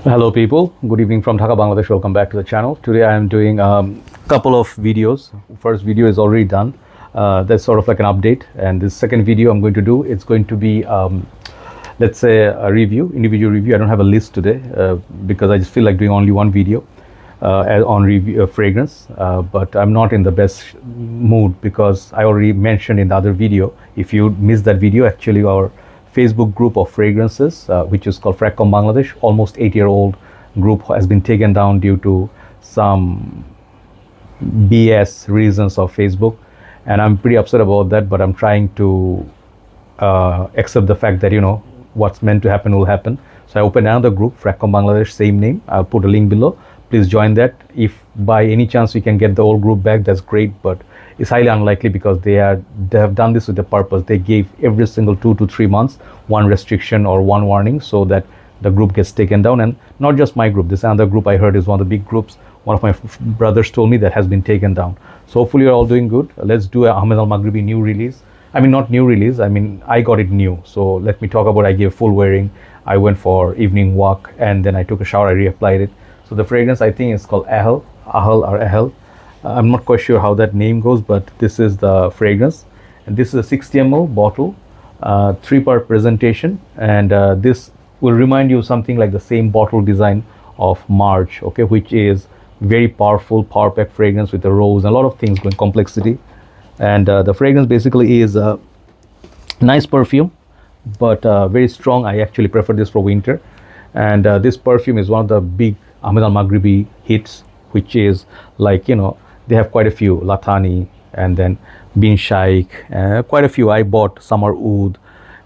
Hello people, good evening from Dhaka, Bangladesh. Welcome back to the channel. Today I am doing a couple of videos. First video is already done. That's sort of like an update, and this second video I'm going to do, it's going to be let's say a review, individual review. I don't have a list today because I just feel like doing only one video on review fragrance, but I'm not in the best mood because I already mentioned in the other video. If you missed that video, actually our Facebook group of fragrances, which is called Fragcom Bangladesh, almost 8-year-old group, has been taken down due to some BS reasons of Facebook, and I'm pretty upset about that. But I'm trying to accept the fact that what's meant to happen will happen. So I opened another group, Fragcom Bangladesh, same name. I'll put a link below. Please join that. If by any chance we can get the old group back, that's great. But it's highly unlikely because they have done this with a purpose. They gave every single 2 to 3 months one restriction or one warning so that the group gets taken down. And not just my group. This another group I heard is one of the big groups. One of my brothers told me that has been taken down. So hopefully you're all doing good. Let's do a Ahmed Al Maghribi new release. I mean, not new release. I mean, I got it new. So let me talk about. I gave full wearing. I went for evening walk and then I took a shower. I reapplied it. So the fragrance I think is called Ahl or Ahl. I'm not quite sure how that name goes, but this is the fragrance, and this is a 60 ml bottle, 3-part presentation, and this will remind you something like the same bottle design of March, okay, which is very powerful power pack fragrance with a rose and a lot of things going complexity, and the fragrance basically is a nice perfume, but very strong. I actually prefer this for winter, and this perfume is one of the big Ahmed Al Maghribi hits, which is like they have quite a few, Latani and then Bin Shaikh, quite a few. I bought Summer Oud,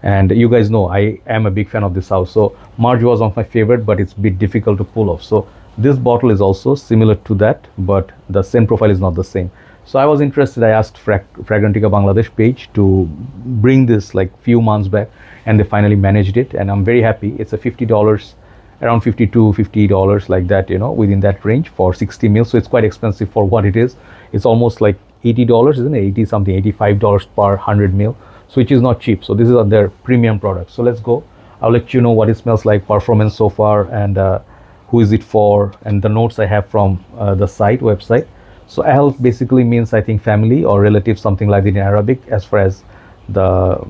and you guys know I am a big fan of this house. So Marge was one of my favorite, but it's a bit difficult to pull off. So this bottle is also similar to that, but the scent profile is not the same. So I was interested. I asked Fragrantica Bangladesh page to bring this like few months back, and they finally managed it, and I'm very happy. It's a $50, around $50 like that, within that range for 60 mils. So it's quite expensive for what it is. It's almost like $80, isn't it? 80 something, $85 per 100 mil. So which is not cheap. So this is their premium product. So let's go. I'll let you know what it smells like, performance so far, and who is it for, and the notes I have from the website. So Ahl basically means, I think, family or relative, something like that in Arabic, as far as the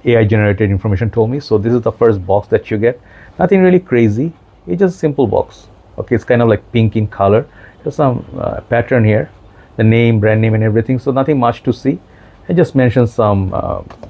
AI generated information told me. So this is the first box that you get. Nothing really crazy. It's just a simple box. Okay, it's kind of like pink in color. There's some pattern here, the name, brand name, and everything. So nothing much to see. I just mentioned some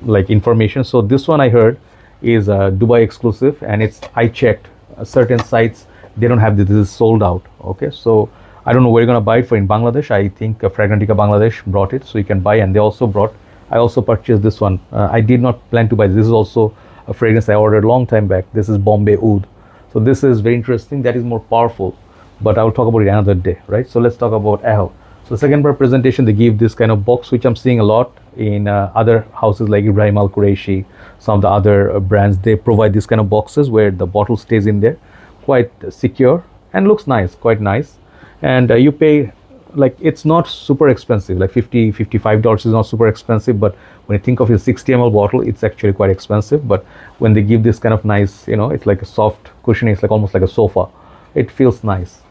like information. So this one I heard is Dubai exclusive, and I checked certain sites, they don't have this. This is sold out. Okay, so I don't know where you're gonna buy it for in Bangladesh. I think Fragrantica Bangladesh brought it, so you can buy, and they also brought. I also purchased this one. I did not plan to buy this. This is also a fragrance I ordered a long time back. This is Bombay Oud. So this is very interesting. That is more powerful, but I will talk about it another day, right? So let's talk about Ahl. So second part presentation, they give this kind of box, which I'm seeing a lot in other houses like Ibrahim Al Qureshi, some of the other brands. They provide this kind of boxes where the bottle stays in there, quite secure and looks nice, quite nice. And you pay, like, it's not super expensive, like $55 is not super expensive, but when you think of a 60 ml bottle, it's actually quite expensive. But when they give this kind of nice, it's like a soft cushion, it's like almost like a sofa, it feels nice.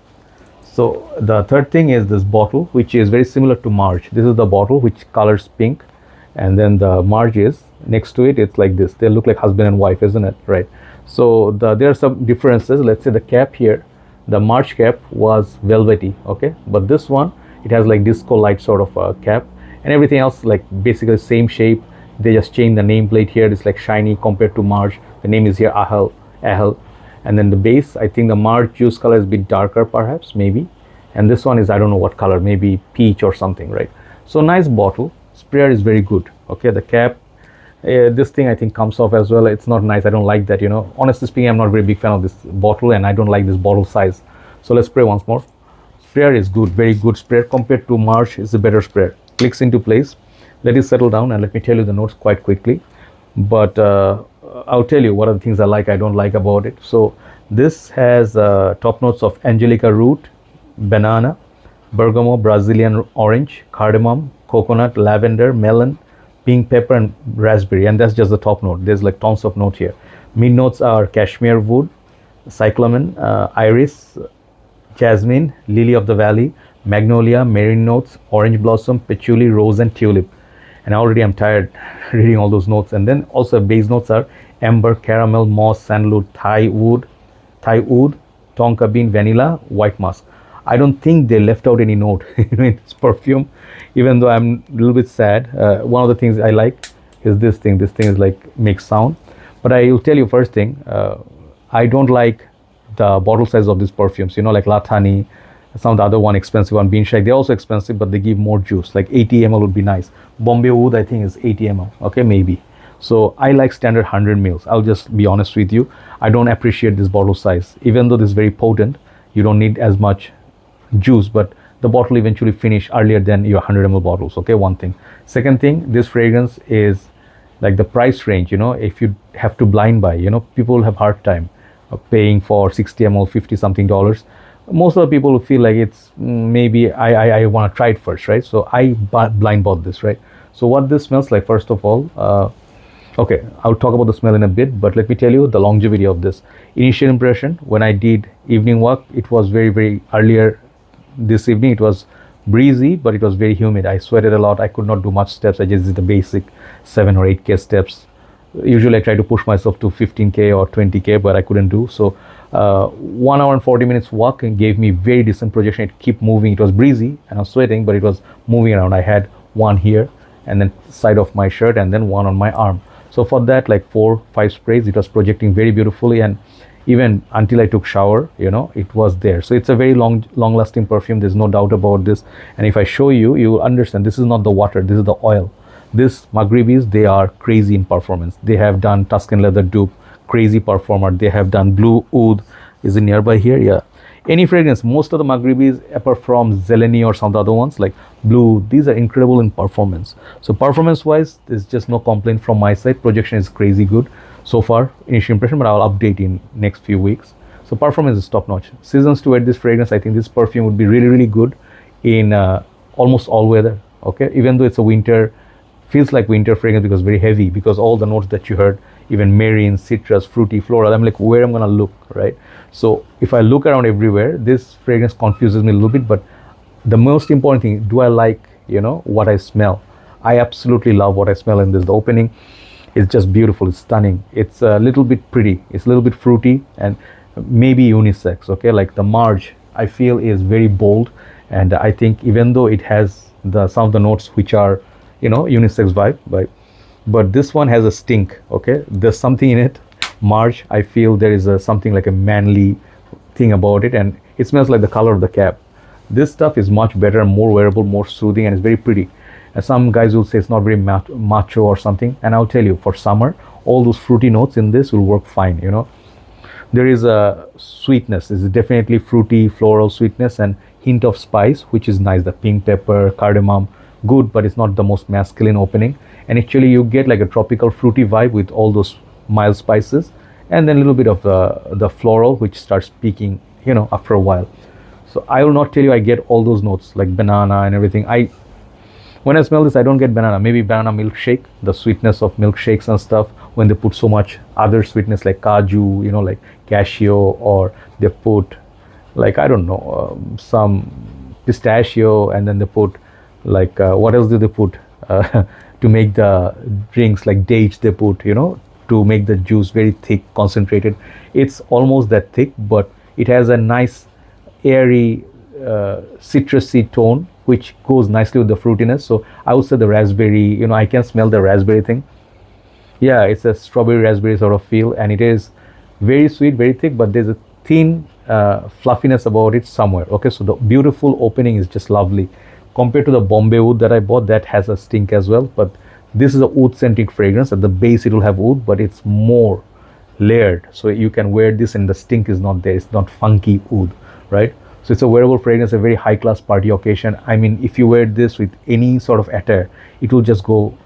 So the third thing is this bottle, which is very similar to Marge. This is the bottle which colors pink, and then the Marge is next to it. It's like this. They look like husband and wife, isn't it? Right. So there are some differences. Let's say the cap here, the March cap was velvety, okay, but this one, it has like disco light sort of a cap, and everything else like basically same shape. They just changed the nameplate here. It's like shiny compared to March. The name is here Ahl, and then the base, I think the March juice color is a bit darker perhaps, maybe, and this one is, I don't know what color, maybe peach or something, right? So nice bottle. Sprayer is very good. Okay, the cap, this thing I think comes off as well. It's not nice. I don't like that. Honestly speaking, I'm not a very big fan of this bottle, and I don't like this bottle size. So let's spray once more. Sprayer is good, very good sprayer. Compared to March, it's a better sprayer. Clicks into place. Let it settle down, and let me tell you the notes quite quickly. But I'll tell you what are the things I like, I don't like about it. So this has top notes of angelica root, banana, bergamot, Brazilian orange, cardamom, coconut, lavender, melon, pink pepper, and raspberry. And that's just the top note. There's like tons of note here. Mid notes are cashmere wood, cyclamen, iris, jasmine, lily of the valley, magnolia, marine notes, orange blossom, patchouli, rose, and tulip. And already I'm tired reading all those notes. And then also base notes are amber, caramel, moss, sandalwood, Thai wood, tonka bean, vanilla, white musk. I don't think they left out any note in this perfume, even though I'm a little bit sad. One of the things I like is this thing. This thing is like makes sound. But I will tell you first thing, I don't like the bottle size of these perfumes, like Latani, some of the other one expensive one, Bean Shake. They're also expensive, but they give more juice. Like 80 ml would be nice. Bombay Wood, I think, is 80 ml. Okay, maybe. So I like standard 100 mils. I'll just be honest with you. I don't appreciate this bottle size. Even though this is very potent, you don't need as much juice, but the bottle eventually finish earlier than your 100 ml bottles. Okay, one thing. Second thing, this fragrance is like the price range. If you have to blind buy, people have hard time paying for 60 ml, 50 something dollars. Most of the people feel like it's maybe I want to try it first, right? So I blind bought this, right? So what this smells like, first of all, okay, I'll talk about the smell in a bit, but let me tell you the longevity of this. Initial impression, when I did evening walk, it was very, very earlier this evening. It was breezy, but it was very humid. I sweated a lot. I could not do much steps. I just did the basic 7 or 8K steps. Usually I try to push myself to 15K or 20K, but I couldn't do. So 1 hour and 40 minutes walk and gave me very decent projection. It kept moving. It was breezy and I was sweating, but it was moving around. I had one here and then side of my shirt and then one on my arm. So for that, like 4-5 sprays, it was projecting very beautifully. And even until I took shower, it was there. So it's a very long lasting perfume. There's no doubt about this. And if I show you, you will understand this is not the water, this is the oil. This Maghribis, they are crazy in performance. They have done Tuscan leather dupe, crazy performer. They have done blue oud. Is it nearby here? Yeah. Any fragrance, most of the Maghribis, apart from Zeleny or some of the other ones like blue, these are incredible in performance. So performance wise, there's just no complaint from my side. Projection is crazy good so far, initial impression, but I'll update in next few weeks. So performance is top notch. Seasons to wear this fragrance, I think this perfume would be really, really good in almost all weather. Okay, even though it's a winter, feels like winter fragrance because very heavy, because all the notes that you heard, even marine, citrus, fruity, floral, I'm like, where I'm gonna look, right? So if I look around everywhere, this fragrance confuses me a little bit, but the most important thing, do I like, what I smell? I absolutely love what I smell in this. The opening is just beautiful, it's stunning. It's a little bit pretty, it's a little bit fruity and maybe unisex, okay? Like the Marge, I feel is very bold, and I think even though it has some of the notes which are, unisex vibe, but this one has a stink, okay? There's something in it. Marge, I feel there is something like a manly thing about it, and it smells like the color of the cab. This stuff is much better, more wearable, more soothing, and it's very pretty. And some guys will say it's not very macho or something, and I'll tell you, for summer, all those fruity notes in this will work fine, There is a sweetness. It's definitely fruity, floral sweetness, and hint of spice, which is nice. The pink pepper, cardamom, good, but it's not the most masculine opening. And actually you get like a tropical fruity vibe with all those mild spices, and then a little bit of the floral, which starts peaking, after a while. So I will not tell you I get all those notes like banana and everything. When I smell this, I don't get banana. Maybe banana milkshake, the sweetness of milkshakes and stuff, when they put so much other sweetness like kaju, like cashew, or they put like, I don't know, some pistachio, and then they put like, what else do they put to make the drinks, like dates they put, to make the juice very thick, concentrated. It's almost that thick, but it has a nice airy citrusy tone, which goes nicely with the fruitiness. So I would say the raspberry, I can smell the raspberry thing. Yeah, it's a strawberry raspberry sort of feel, and it is very sweet, very thick, but there's a thin fluffiness about it somewhere. Okay, so the beautiful opening is just lovely. Compared to the Bombay Oud that I bought, that has a stink as well, but this is a oud scented fragrance. At the base it will have oud, but it's more layered, so you can wear this and the stink is not there. It's not funky oud, right? So it's a wearable fragrance, a very high class party occasion. I mean, if you wear this with any sort of attire, it will just will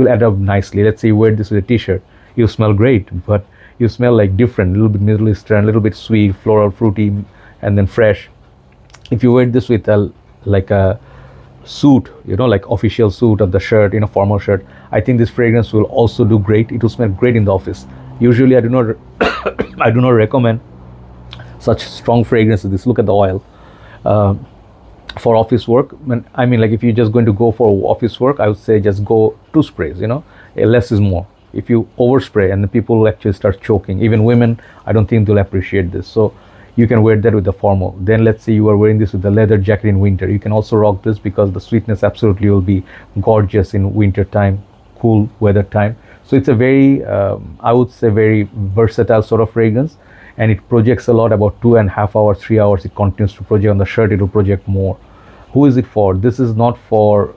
add up nicely. Let's say you wear this with a t-shirt, you smell great, but you smell like different, a little bit Middle Eastern, a little bit sweet, floral, fruity, and then fresh. If you wear this with a suit, like official suit or the shirt, formal shirt, I think this fragrance will also do great. It will smell great in the office. Usually I do not I do not recommend such strong fragrances. This, look at the oil. For office work, I mean, like if you're just going to go for office work, I would say just go 2 sprays, you know, less is more. If you overspray, and the people will actually start choking, even women, I don't think they'll appreciate this. So you can wear that with the formal. Then let's say you are wearing this with the leather jacket in winter, you can also rock this, because the sweetness absolutely will be gorgeous in winter time, cool weather time. So it's a very I would say very versatile sort of fragrance, and it projects a lot. About 2.5 hours, 3 hours it continues to project on the shirt. It will project more. Who is it for? This is not for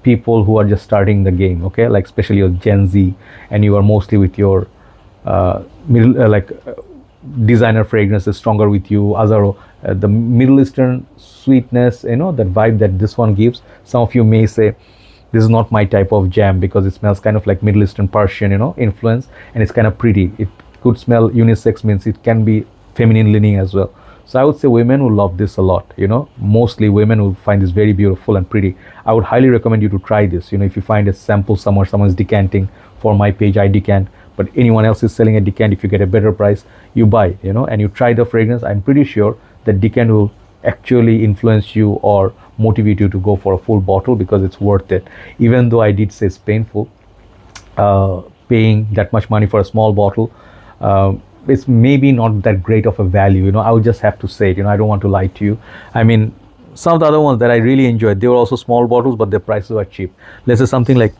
people who are just starting the game, okay, like especially your Gen Z, and you are mostly with your designer fragrances stronger with you, Azaro, the Middle Eastern sweetness, you know, that vibe that this one gives. Some of you may say this is not my type of jam, because it smells kind of like Middle Eastern Persian, you know, influence, and it's kind of pretty. It could smell unisex, means it can be feminine leaning as well. So I would say women will love this a lot, you know, mostly women will find this very beautiful and pretty. I would highly recommend you to try this. You know, if you find a sample somewhere, someone's decanting, for my page I decant, but anyone else is selling a decant, if you get a better price, you buy, you know, and you try the fragrance. I'm pretty sure that decant will actually influence you or motivate you to go for a full bottle, because it's worth it. Even though I did say it's painful, paying that much money for a small bottle, it's maybe not that great of a value, you know. I would just have to say it, you know, I don't want to lie to you. I mean, some of the other ones that I really enjoyed, they were also small bottles, but their prices were cheap. Let's say something like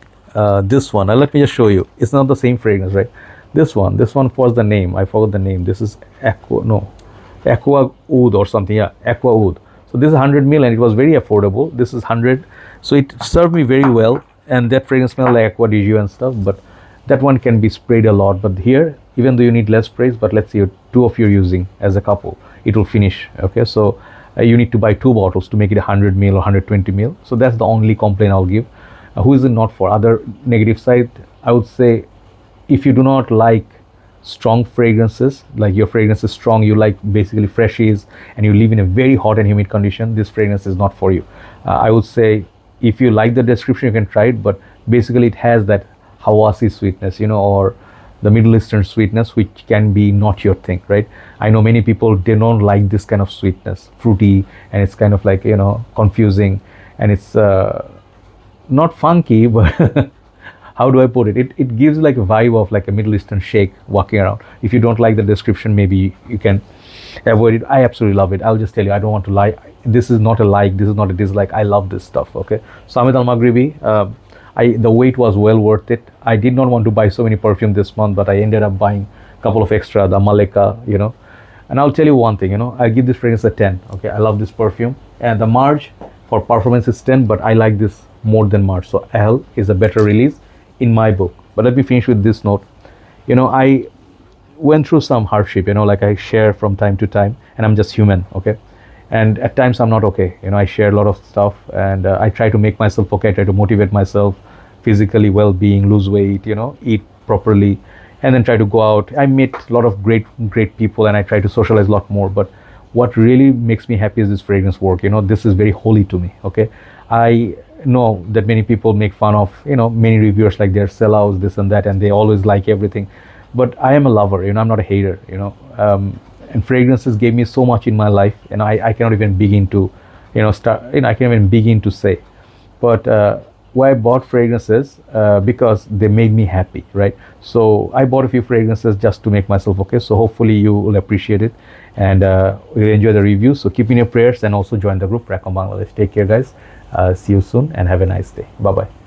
this one. Let me just show you. It's not the same fragrance, right? This one was the name, I forgot the name. This is Aqua Oud or something. Yeah, Aqua Oud. So this is 100 ml, and it was very affordable. This is 100, so it served me very well. And that fragrance smelled like Aqua di Gio and stuff, but that one can be sprayed a lot. But here, even though you need less sprays, but let's say 2 of you are using as a couple, it will finish, okay? So you need to buy 2 bottles to make it 100 ml or 120 ml. So that's the only complaint I'll give. Who is it not for? Other negative side, I would say, if you do not like strong fragrances, like your fragrance is strong, you like basically freshies, and you live in a very hot and humid condition, this fragrance is not for you. I would say if you like the description, you can try it, but basically it has that Hawasi sweetness, you know, or the Middle Eastern sweetness, which can be not your thing, right? I know many people, they don't like this kind of sweetness, fruity, and it's kind of like, you know, confusing, and it's not funky, but how do I put it? It gives like a vibe of like a Middle Eastern sheikh walking around. If you don't like the description, maybe you can avoid it. I absolutely love it. I'll just tell you, I don't want to lie. This is not a like, this is not a dislike. I love this stuff, okay? So Ahmed Al Maghribi, the wait was well worth it. I did not want to buy so many perfume this month, but I ended up buying a couple of extra, the Malika, you know. And I'll tell you one thing, you know, I give this fragrance a 10, okay? I love this perfume, and the Marge for performance is 10, but I like this more than Marge. So Ahl is a better release in my book. But let me finish with this note. You know, I went through some hardship, you know, like I share from time to time, and I'm just human, okay? And at times I'm not okay, you know. I share a lot of stuff, and I try to make myself okay. I try to motivate myself, physically well-being, lose weight, you know, eat properly, and then try to go out. I meet a lot of great people, and I try to socialize a lot more. But what really makes me happy is this fragrance work, you know. This is very holy to me, okay? I know that many people make fun of, you know, many reviewers, like they're sellouts, this and that, and they always like everything. But I am a lover, you know. I'm not a hater, you know. And fragrances gave me so much in my life, and I cannot even begin to, you know, I can't even begin to say. But why I bought fragrances, because they made me happy, right? So I bought a few fragrances just to make myself okay. So hopefully you will appreciate it, and you'll enjoy the review. So keep in your prayers, and also join the group Rakam Bangladesh. Take care, guys. See you soon, and have a nice day. Bye bye.